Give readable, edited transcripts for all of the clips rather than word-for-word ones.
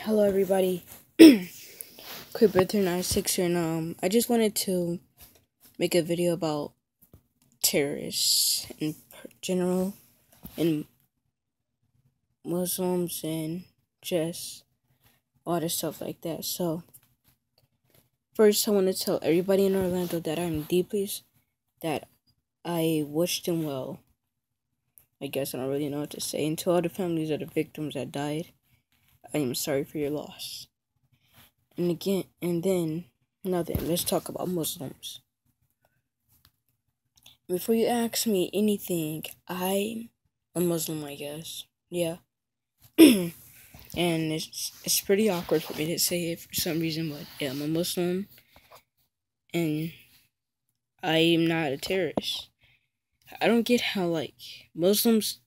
Hello everybody. Creeper396 here, and I just wanted to make a video about terrorists in general and Muslims and just all the stuff like that. So first I want to tell everybody in Orlando that that I wish them well. I guess I don't really know what to say. And to all the families of the victims that died, I am sorry for your loss. And then, let's talk about Muslims. Before you ask me anything, I'm a Muslim, I guess. Yeah. And it's pretty awkward for me to say it for some reason, but yeah, I'm a Muslim. And I'm not a terrorist. I don't get how, Muslims,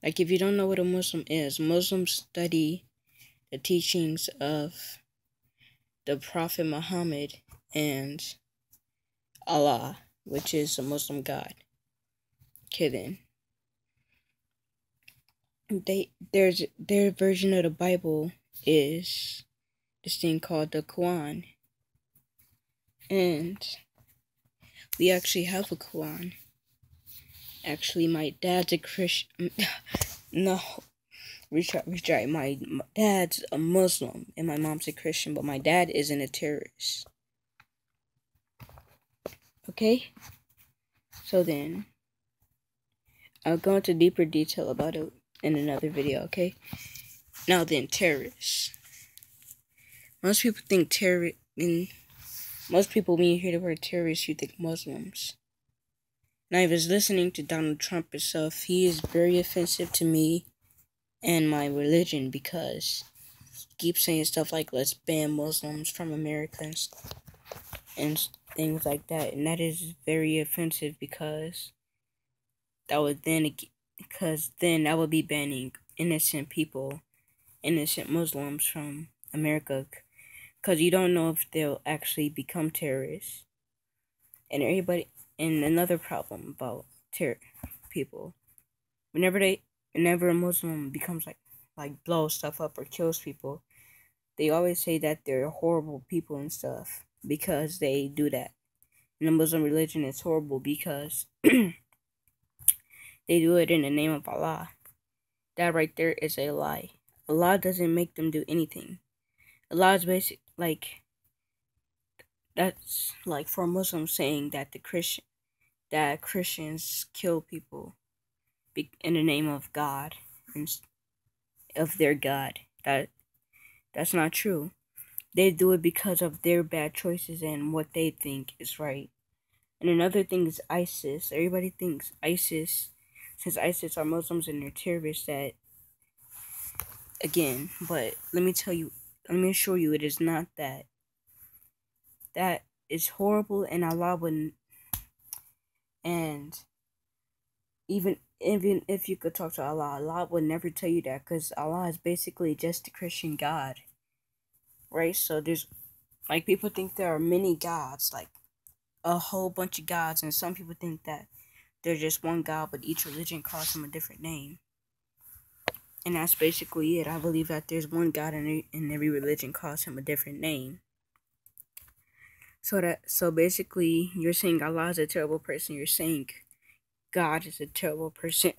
if you don't know what a Muslim is, Muslims study the teachings of the Prophet Muhammad and Allah, which is a Muslim God. Okay, then. Their version of the Bible is this thing called the Quran. And we actually have a Quran. Actually, my dad's a Christian. No. Retry. My dad's a Muslim and my mom's a Christian, but my dad isn't a terrorist. Okay? So then, I'll go into deeper detail about it in another video, okay? Now then, terrorists. Most people think when you hear the word terrorist, you think Muslims. And I was listening to Donald Trump himself. He is very offensive to me and my religion because he keeps saying stuff like, let's ban Muslims from America and things like that. And that is very offensive because that would be banning innocent Muslims from America, because you don't know if they'll actually become terrorists. And another problem about people, whenever a Muslim becomes like blows stuff up or kills people, they always say that they're horrible people and stuff because they do that. And the Muslim religion is horrible because they do it in the name of Allah. That right there is a lie. Allah doesn't make them do anything. Allah is that's like for Muslims saying that Christians kill people in the name of God and of their God. That's not true. They do it because of their bad choices and what they think is right. And another thing is ISIS. Everybody thinks since ISIS are Muslims and they're terrorists, but let me assure you, it is not that. That is horrible, and Allah wouldn't. And even if you could talk to Allah would never tell you that, because Allah is basically just a Christian God, right? So there's people think there are many gods, like a whole bunch of gods, and some people think that there's just one God, but each religion calls him a different name. And that's basically it. I believe that there's one God, and every religion calls him a different name. So basically, you're saying Allah is a terrible person. You're saying God is a terrible person,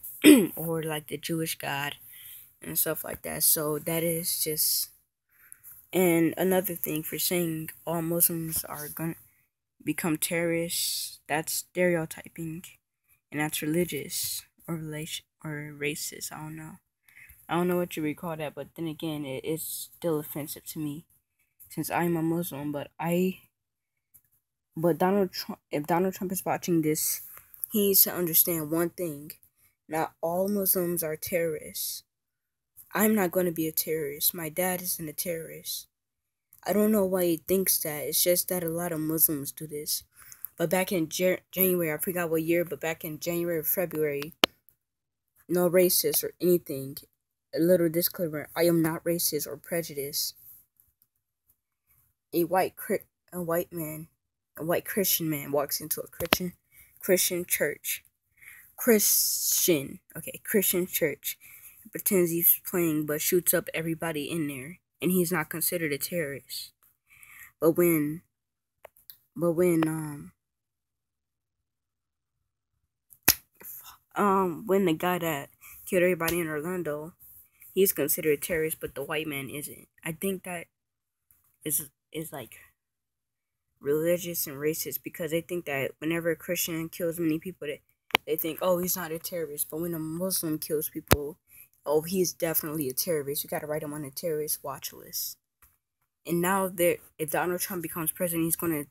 or like the Jewish God and stuff like that. So that is just. And another thing for saying all Muslims are gonna become terrorists, that's stereotyping, and that's religious or racist. I don't know what you would call that, but then again, it is still offensive to me since I'm a Muslim. But if Donald Trump is watching this, he needs to understand one thing: not all Muslims are terrorists. I'm not going to be a terrorist. My dad isn't a terrorist. I don't know why he thinks that. It's just that a lot of Muslims do this. But back in January, I forgot what year, but back in January or February, no racist or anything. A little disclaimer: I am not racist or prejudiced. A white Christian man walks into a Christian church. Christian church. Pretends he's playing, but shoots up everybody in there and he's not considered a terrorist. But when when the guy that killed everybody in Orlando, he's considered a terrorist, but the white man isn't. I think that is like religious and racist, because they think that whenever a Christian kills many people, they think, oh, he's not a terrorist. But when a Muslim kills people, oh, he's definitely a terrorist. You gotta write him on a terrorist watch list. And now that if Donald Trump becomes president, he's gonna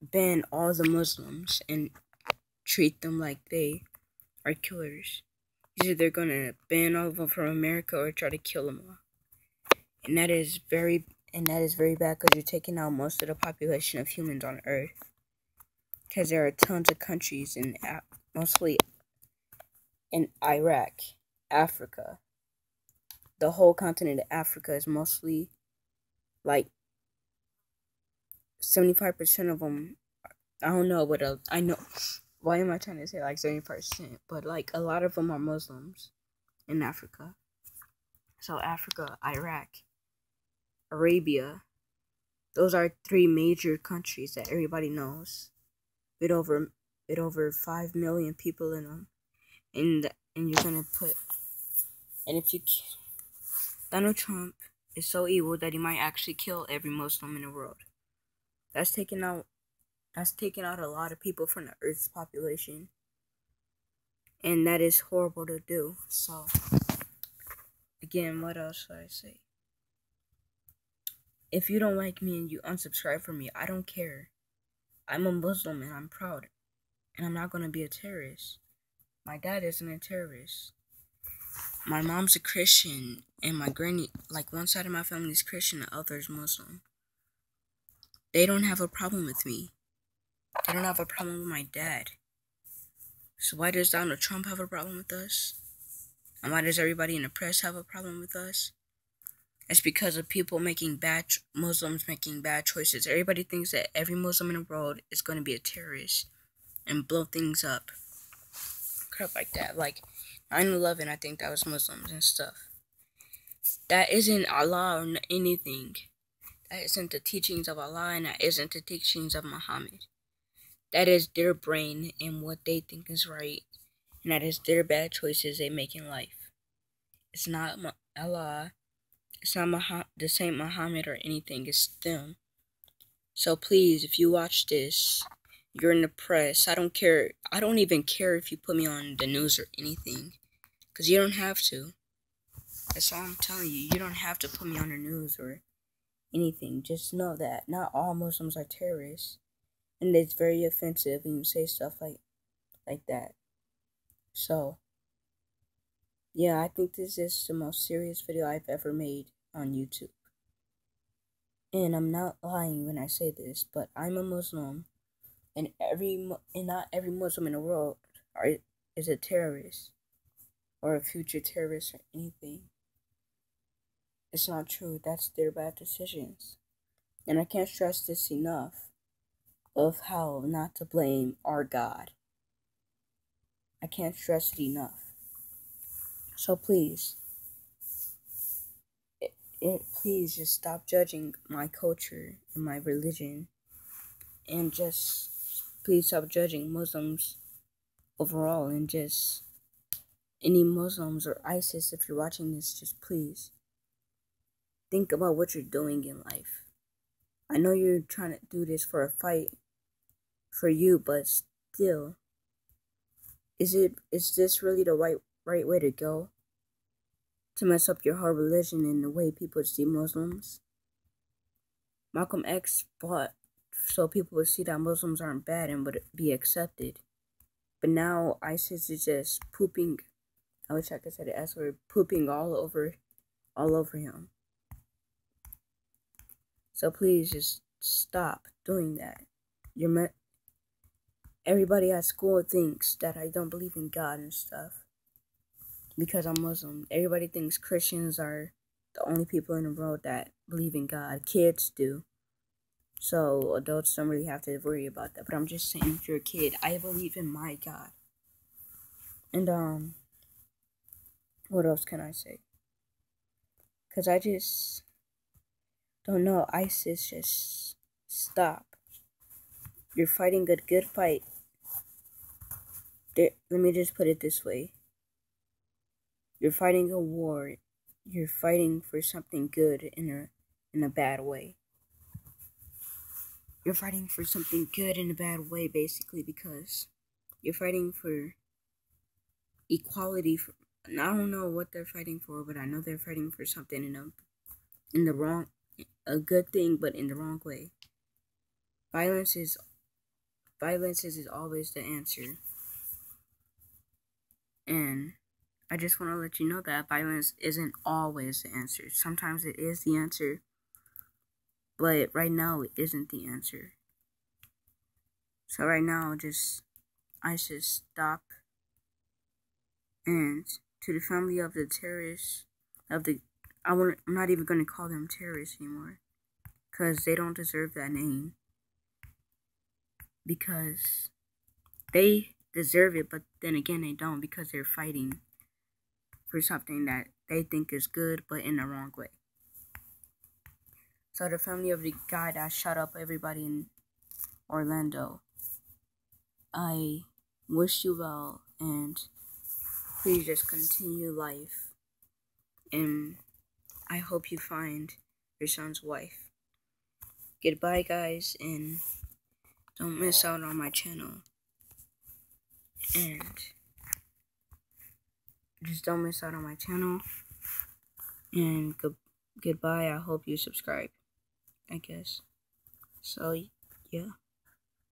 ban all the Muslims and treat them like they are killers. He's either gonna ban all of them from America or try to kill them all. And that is very bad, because you're taking out most of the population of humans on Earth. Because there are tons of countries mostly in Iraq, Africa. The whole continent of Africa is mostly like 75% of them. I don't know, but I know. Why am I trying to say like 70%? But like a lot of them are Muslims in Africa. So Africa, Iraq, Arabia, those are 3 major countries that everybody knows. Bit over 5 million people in them, and you're gonna put, and if you, Donald Trump is so evil that he might actually kill every Muslim in the world. That's taking out a lot of people from the Earth's population, and that is horrible to do. So, again, what else should I say? If you don't like me and you unsubscribe from me, I don't care. I'm a Muslim and I'm proud, and I'm not gonna be a terrorist. My dad isn't a terrorist. My mom's a Christian, and my granny, like one side of my family is Christian, the other is Muslim. They don't have a problem with me. They don't have a problem with my dad. So why does Donald Trump have a problem with us? And why does everybody in the press have a problem with us? It's because of Muslims making bad choices. Everybody thinks that every Muslim in the world is going to be a terrorist and blow things up. Crap like that. Like 9/11, I think that was Muslims and stuff. That isn't Allah or anything. That isn't the teachings of Allah, and that isn't the teachings of Muhammad. That is their brain and what they think is right, and that is their bad choices they make in life. It's not Allah. It's not the Saint Muhammad or anything. It's them. So please, if you watch this, you're in the press. I don't care. I don't even care if you put me on the news or anything, because you don't have to. That's all I'm telling you. You don't have to put me on the news or anything. Just know that not all Muslims are terrorists, and it's very offensive when you say stuff like that. So, yeah, I think this is the most serious video I've ever made on YouTube. And I'm not lying when I say this, but I'm a Muslim, and not every Muslim in the world is a terrorist or a future terrorist or anything. It's not true. That's their bad decisions. And I can't stress this enough of how not to blame our God. I can't stress it enough. So please, please just stop judging my culture and my religion, and just please stop judging Muslims overall, and just any Muslims or ISIS, if you're watching this, just please think about what you're doing in life. I know you're trying to do this for a fight for you, but still, is this really the right way to go? To mess up your whole religion and the way people see Muslims? Malcolm X fought so people would see that Muslims aren't bad and would be accepted. But now ISIS is just pooping. I wish I could say the S word. Pooping all over him. So please just stop doing that. Everybody at school thinks that I don't believe in God and stuff because I'm Muslim. Everybody thinks Christians are the only people in the world that believe in God. Kids do. So adults don't really have to worry about that. But I'm just saying, if you're a kid, I believe in my God. And what else can I say? Because I just don't know. ISIS, just stop. You're fighting a good fight. Let me just put it this way. You're fighting a war. You're fighting for something good in a bad way. You're fighting for something good in a bad way, basically, because you're fighting for equality. I don't know what they're fighting for, but I know they're fighting for something in the wrong, a good thing, but in the wrong way. Violence is always the answer, and I just want to let you know that violence isn't always the answer. Sometimes it is the answer, but right now it isn't the answer. So right now, I should stop. And to the family of the terrorists, I'm not even going to call them terrorists anymore, because they don't deserve that name. Because they deserve it, but then again they don't, because they're fighting for something that they think is good, but in the wrong way. So the family of the guy that shot up everybody in Orlando, I wish you well, and please just continue life, and I hope you find your son's wife. Goodbye, guys, and don't miss out on my channel. And just don't miss out on my channel. And goodbye. I hope you subscribe, I guess. So, yeah.